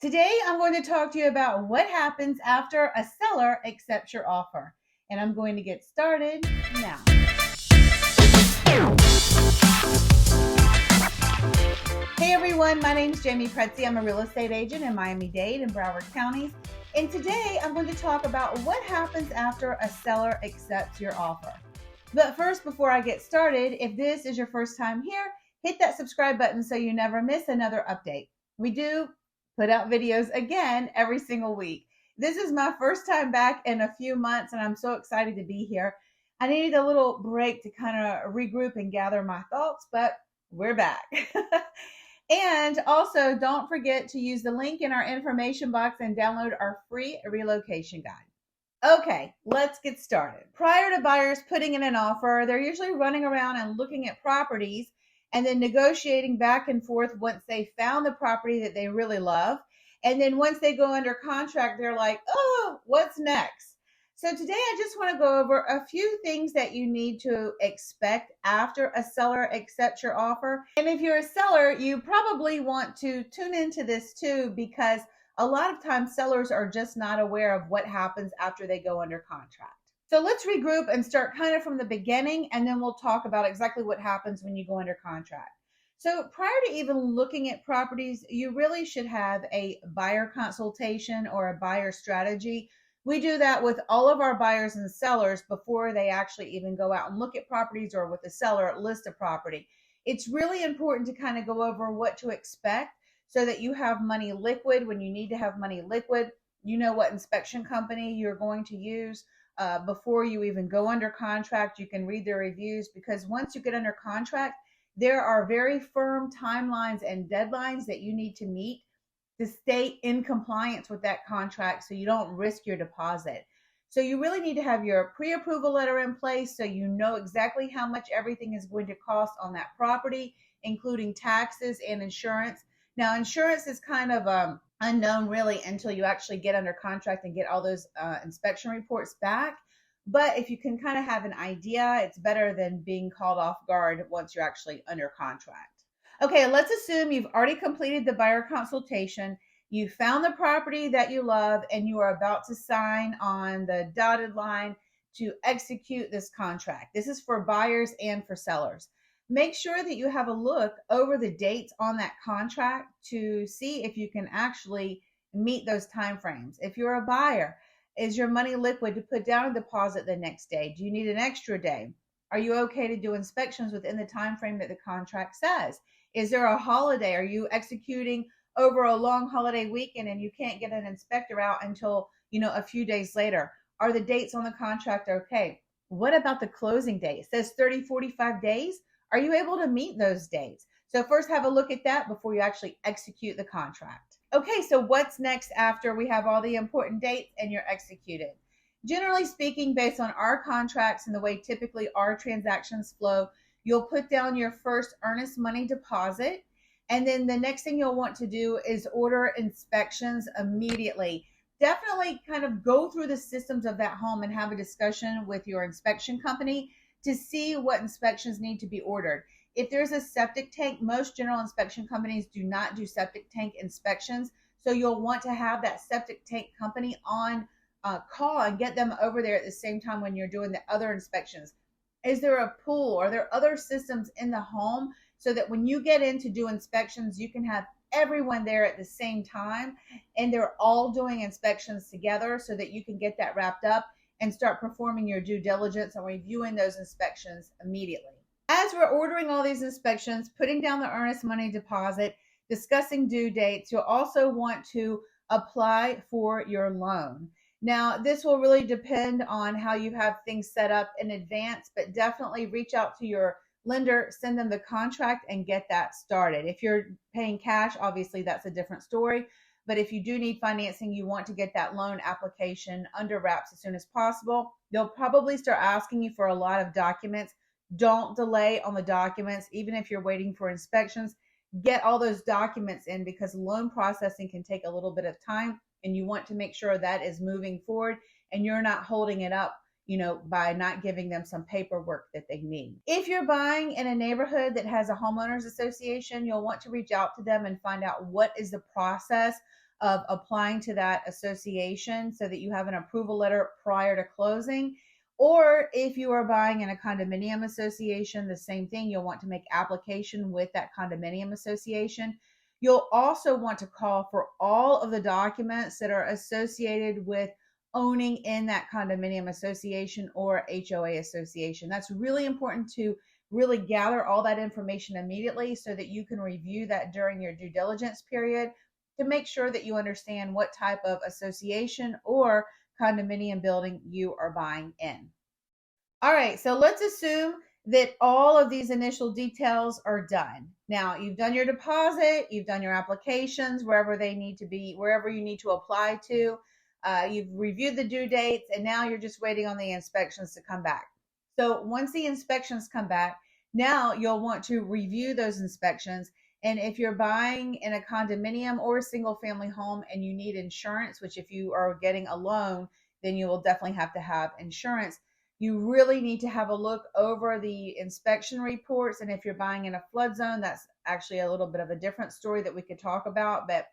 Today, I'm going to talk to you about what happens after a seller accepts your offer. And I'm going to get started now. Hey everyone, my name is Jamey Prezzi. I'm a real estate agent in Miami-Dade and Broward counties. And today, I'm going to talk about what happens after a seller accepts your offer. But first, before I get started, if this is your first time here, hit that subscribe button so you never miss another update. We do put out videos again every single week. This is my first time back in a few months, and I'm so excited to be here. I needed a little break to kind of regroup and gather my thoughts, but we're back. And also, don't forget to use the link in our information box and download our free relocation guide. Okay, let's get started. Prior to buyers putting in an offer, they're usually running around and looking at properties and then negotiating back and forth once they found the property that they really love. And then once they go under contract, they're like, oh, what's next? So today I just want to go over a few things that you need to expect after a seller accepts your offer. And if you're a seller, you probably want to tune into this too, because a lot of times sellers are just not aware of what happens after they go under contract. So let's regroup and start kind of from the beginning, and then we'll talk about exactly what happens when you go under contract. So prior to even looking at properties, you really should have a buyer consultation or a buyer strategy. We do that with all of our buyers and sellers before they actually even go out and look at properties, or with the seller list a property. It's really important to kind of go over what to expect so that you have money liquid when you need to have money liquid. You know what inspection company you're going to use before you even go under contract. You can read their reviews, because once you get under contract, there are very firm timelines and deadlines that you need to meet to stay in compliance with that contract so you don't risk your deposit. So you really need to have your pre-approval letter in place so you know exactly how much everything is going to cost on that property, including taxes and insurance. Now, insurance is kind of unknown really until you actually get under contract and get all those inspection reports back. But if you can kind of have an idea, it's better than being called off guard once you're actually under contract. Okay, let's assume you've already completed the buyer consultation. You found the property that you love, and you are about to sign on the dotted line to execute this contract. This is for buyers and for sellers. Make sure that you have a look over the dates on that contract to see if you can actually meet those time frames. If you're a buyer, is your money liquid to put down a deposit the next day? Do you need an extra day? Are you okay to do inspections within the time frame that the contract says? Is there a holiday? Are you executing over a long holiday weekend and you can't get an inspector out until, a few days later? Are the dates on the contract okay? What about the closing date? It says 30, 45 days. Are you able to meet those dates? So first have a look at that before you actually execute the contract. Okay, so what's next after we have all the important dates and you're executed? Generally speaking, based on our contracts and the way typically our transactions flow, you'll put down your first earnest money deposit. And then the next thing you'll want to do is order inspections immediately. Definitely kind of go through the systems of that home and have a discussion with your inspection company to see what inspections need to be ordered. If there's a septic tank, most general inspection companies do not do septic tank inspections. So you'll want to have that septic tank company on call and get them over there at the same time when you're doing the other inspections. Is there a pool? Are there other systems in the home so that when you get in to do inspections, you can have everyone there at the same time and they're all doing inspections together so that you can get that wrapped up and start performing your due diligence and reviewing those inspections immediately. As we're ordering all these inspections, putting down the earnest money deposit, discussing due dates, you'll also want to apply for your loan. Now, this will really depend on how you have things set up in advance, but definitely reach out to your lender, send them the contract, and get that started. If you're paying cash, obviously that's a different story. But if you do need financing, you want to get that loan application under wraps as soon as possible. They'll probably start asking you for a lot of documents. Don't delay on the documents, even if you're waiting for inspections. Get all those documents in, because loan processing can take a little bit of time, and you want to make sure that is moving forward and you're not holding it up, by not giving them some paperwork that they need. If you're buying in a neighborhood that has a homeowners association, you'll want to reach out to them and find out what is the process of applying to that association so that you have an approval letter prior to closing. Or if you are buying in a condominium association, the same thing, you'll want to make application with that condominium association. You'll also want to call for all of the documents that are associated with owning in that condominium association or HOA association. That's really important to really gather all that information immediately so that you can review that during your due diligence period to make sure that you understand what type of association or condominium building you are buying in. All right, so let's assume that all of these initial details are done. Now, you've done your deposit, you've done your applications, wherever they need to be, wherever you need to apply to. You've reviewed the due dates, and now you're just waiting on the inspections to come back. So once the inspections come back, now you'll want to review those inspections. And if you're buying in a condominium or a single family home and you need insurance, which if you are getting a loan, then you will definitely have to have insurance. You really need to have a look over the inspection reports. And if you're buying in a flood zone, that's actually a little bit of a different story that we could talk about. But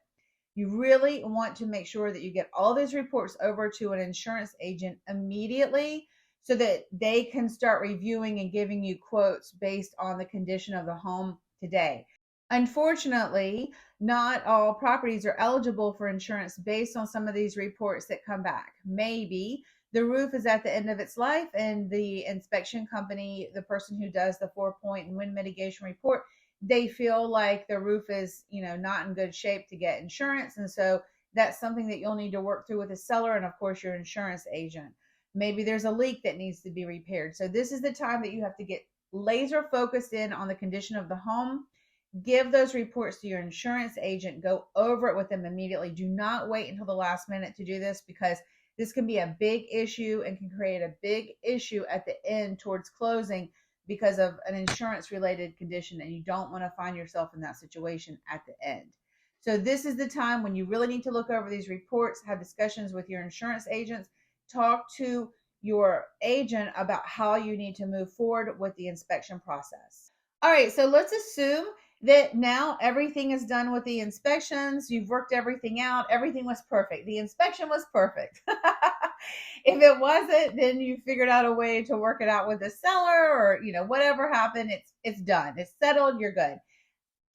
you really want to make sure that you get all those reports over to an insurance agent immediately so that they can start reviewing and giving you quotes based on the condition of the home today. Unfortunately, not all properties are eligible for insurance based on some of these reports that come back. Maybe the roof is at the end of its life and the inspection company, the person who does the 4-point and wind mitigation report, they feel like the roof is, not in good shape to get insurance. And so that's something that you'll need to work through with the seller and of course your insurance agent. Maybe there's a leak that needs to be repaired. So this is the time that you have to get laser focused in on the condition of the home. Give those reports to your insurance agent. Go over it with them immediately. Do not wait until the last minute to do this because this can be a big issue and can create a big issue at the end towards closing because of an insurance related condition, and you don't want to find yourself in that situation at the end. So this is the time when you really need to look over these reports, have discussions with your insurance agents, talk to your agent about how you need to move forward with the inspection process. All right, so let's assume that now everything is done with the inspections. You've worked everything out. Everything was perfect. The inspection was perfect. If it wasn't, then you figured out a way to work it out with the seller or, whatever happened, it's done. It's settled. You're good.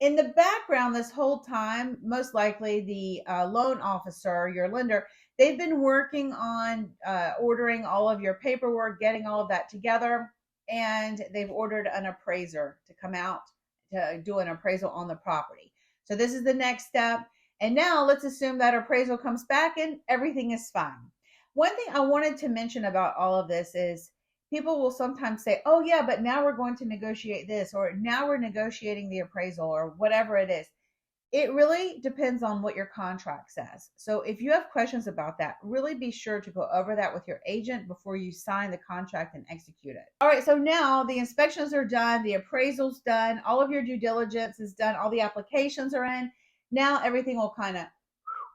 In the background this whole time, most likely the loan officer, your lender, they've been working on ordering all of your paperwork, getting all of that together, and they've ordered an appraiser to come out to do an appraisal on the property. So this is the next step. And now let's assume that appraisal comes back and everything is fine. One thing I wanted to mention about all of this is people will sometimes say, oh yeah, but now we're going to negotiate this, or now we're negotiating the appraisal, or whatever it is. It really depends on what your contract says. So if you have questions about that, really be sure to go over that with your agent before you sign the contract and execute it. All right, so now the inspections are done, the appraisal's done, all of your due diligence is done, all the applications are in. Now everything will kind of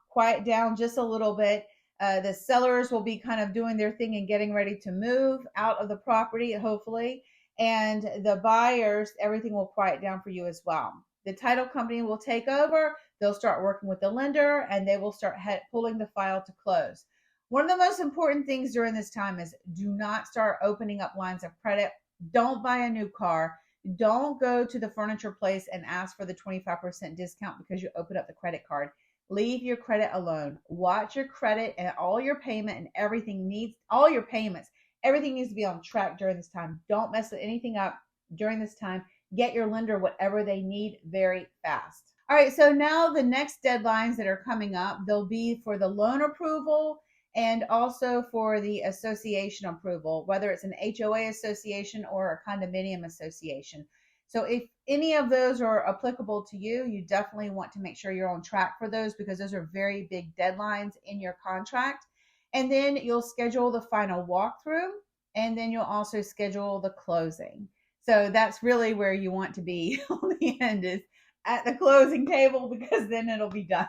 quiet down just a little bit. The sellers will be kind of doing their thing and getting ready to move out of the property, hopefully. And the buyers, everything will quiet down for you as well. The title company will take over. They'll start working with the lender and they will start pulling the file to close. One of the most important things during this time is do not start opening up lines of credit. Don't buy a new car. Don't go to the furniture place and ask for the 25% discount because you opened up the credit card. Leave your credit alone. Watch your credit and all your payment and everything needs to be on track during this time. Don't mess anything up during this time. Get your lender whatever they need very fast. All right, so now the next deadlines that are coming up, they'll be for the loan approval and also for the association approval, whether it's an HOA association or a condominium association. So if any of those are applicable to you, you definitely want to make sure you're on track for those because those are very big deadlines in your contract. And then you'll schedule the final walkthrough, and then you'll also schedule the closing. So that's really where you want to be on the end, is at the closing table, because then it'll be done.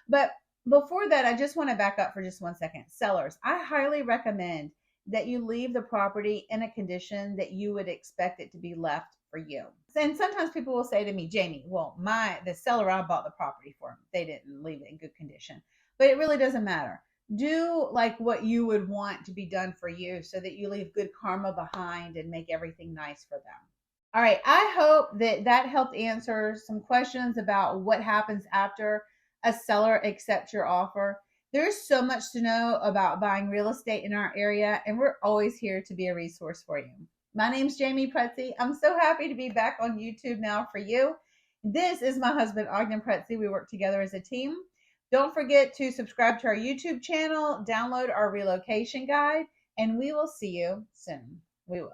But before that, I just want to back up for just 1 second. Sellers, I highly recommend that you leave the property in a condition that you would expect it to be left for you. And sometimes people will say to me, Jamey, well, the seller I bought the property for, they didn't leave it in good condition. But it really doesn't matter. Do like what you would want to be done for you so that you leave good karma behind and make everything nice for them. All right, I hope that helped answer some questions about what happens after a seller accepts your offer. There's so much to know about buying real estate in our area, and we're always here to be a resource for you. My name's Jamey Prezzi. I'm so happy to be back on YouTube now for you. This is my husband, Ognjen Prezzi. We work together as a team. Don't forget to subscribe to our YouTube channel, download our relocation guide, and we will see you soon. We will.